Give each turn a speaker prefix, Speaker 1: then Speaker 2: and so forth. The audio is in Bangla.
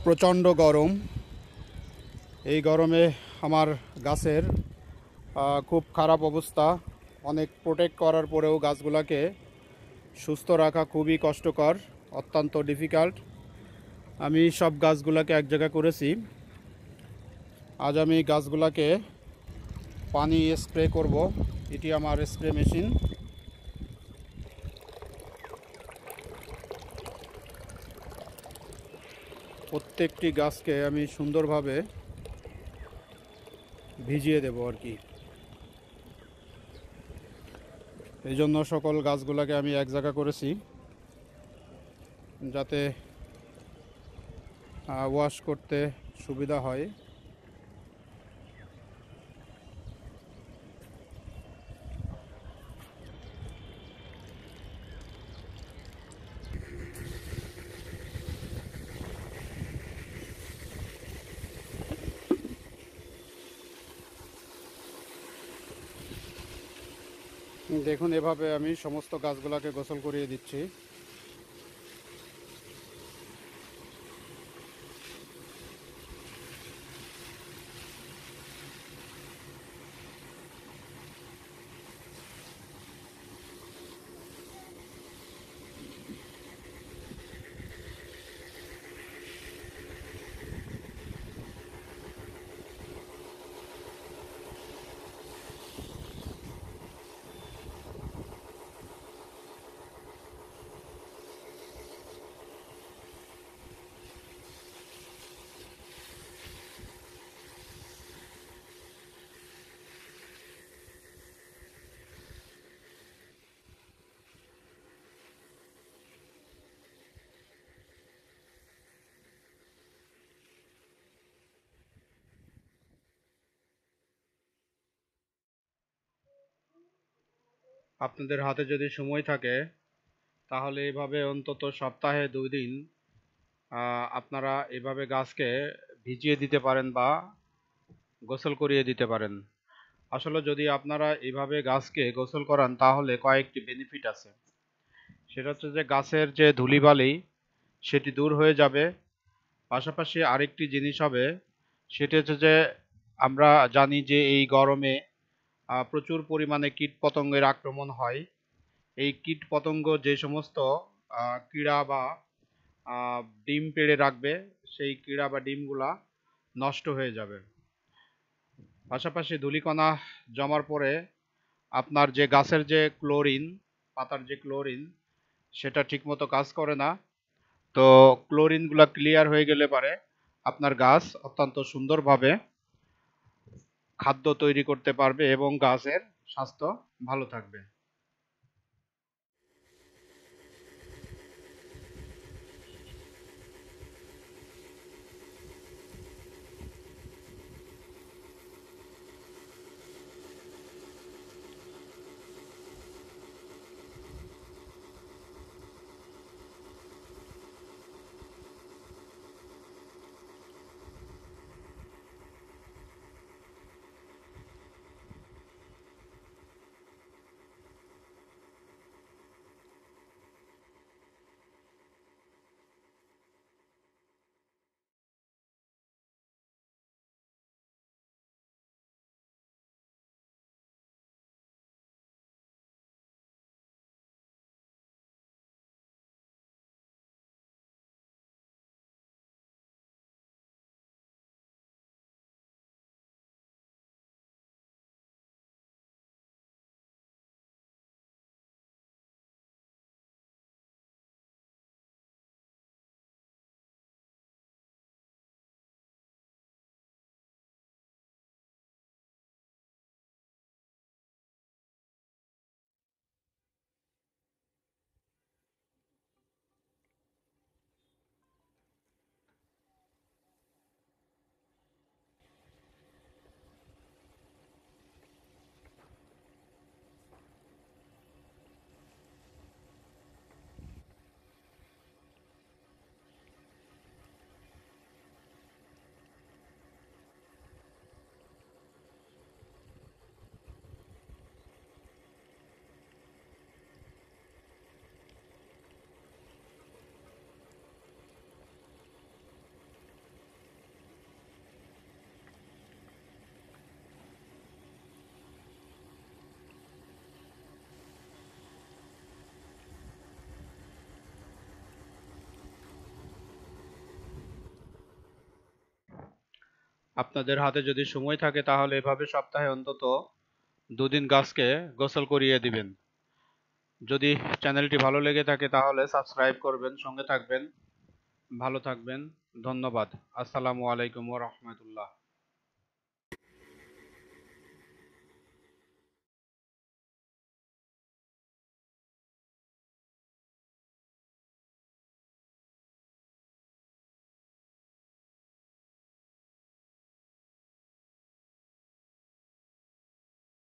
Speaker 1: প্রচণ্ড গরম। এই গরমে আমার গাছের খুব খারাপ অবস্থা। অনেক প্রোটেক্ট করার পরেও গাছগুলোকে সুস্থ রাখা খুবই কষ্টকর, অত্যন্ত ডিফিকাল্ট। আমি সব গাছগুলোকে এক জায়গা করেছি। আজ আমি গাছগুলোকে পানি স্প্রে করব। এটি আমার স্প্রে মেশিন। প্রত্যেকটি গাছকে আমি সুন্দরভাবে ভিজিয়ে দেব আর কি। এই জন্য সকল গাছগুলোকে আমি এক জায়গা করেছি, যাতে ওয়াশ করতে সুবিধা হয়। দেখুন, এভাবে আমি সমস্ত গাছগুলোকে গোসল করিয়ে দিচ্ছি। আপনাদের হাতে যদি সময় থাকে তাহলে এভাবে অন্তত সপ্তাহে 2 দিন আপনারা এভাবে গাছকে ভিজিয়ে দিতে পারেন বা গোসল করিয়ে দিতে পারেন। আসলে যদি আপনারা এভাবে গাছকে গোসল করান তাহলে কয়েকটি বেনিফিট আছে। সেটা হচ্ছে যে গাছের যে ধূলিবালি সেটি দূর হয়ে যাবে। পাশাপাশি আরেকটি জিনিস হবে, সেটি হচ্ছে যে আমরা জানি যে এই গরমে প্রচুর পরিমাণে কীটপতঙ্গের আক্রমণ হয়। এই কীটপতঙ্গ যে সমস্ত কীড়া বা ডিম পেড়ে রাখবে, সেই কীড়া বা ডিমগুলা নষ্ট হয়ে যাবে। পাশাপাশি ধূলিকণা জমার পরে আপনার যে গাছের যে ক্লোরিন, পাতার যে ক্লোরিন, সেটা ঠিকমতো কাজ করে না। তো ক্লোরিনগুলো ক্লিয়ার হয়ে গেলে পারে আপনার গাছ অত্যন্ত সুন্দরভাবে খাদ্য তৈরি করতে পারবে এবং গাছের স্বাস্থ্য ভালো থাকবে। আপনাদের হাতে যদি সময় থাকে তাহলে এভাবে সপ্তাহে অন্তত 2 দিন গাছকে গোসল করিয়ে দিবেন। যদি চ্যানেলটি ভালো লেগে থাকে তাহলে সাবস্ক্রাইব করবেন, সঙ্গে থাকবেন। ভালো থাকবেন। ধন্যবাদ। আসসালামু আলাইকুম ওয়া রাহমাতুল্লাহ।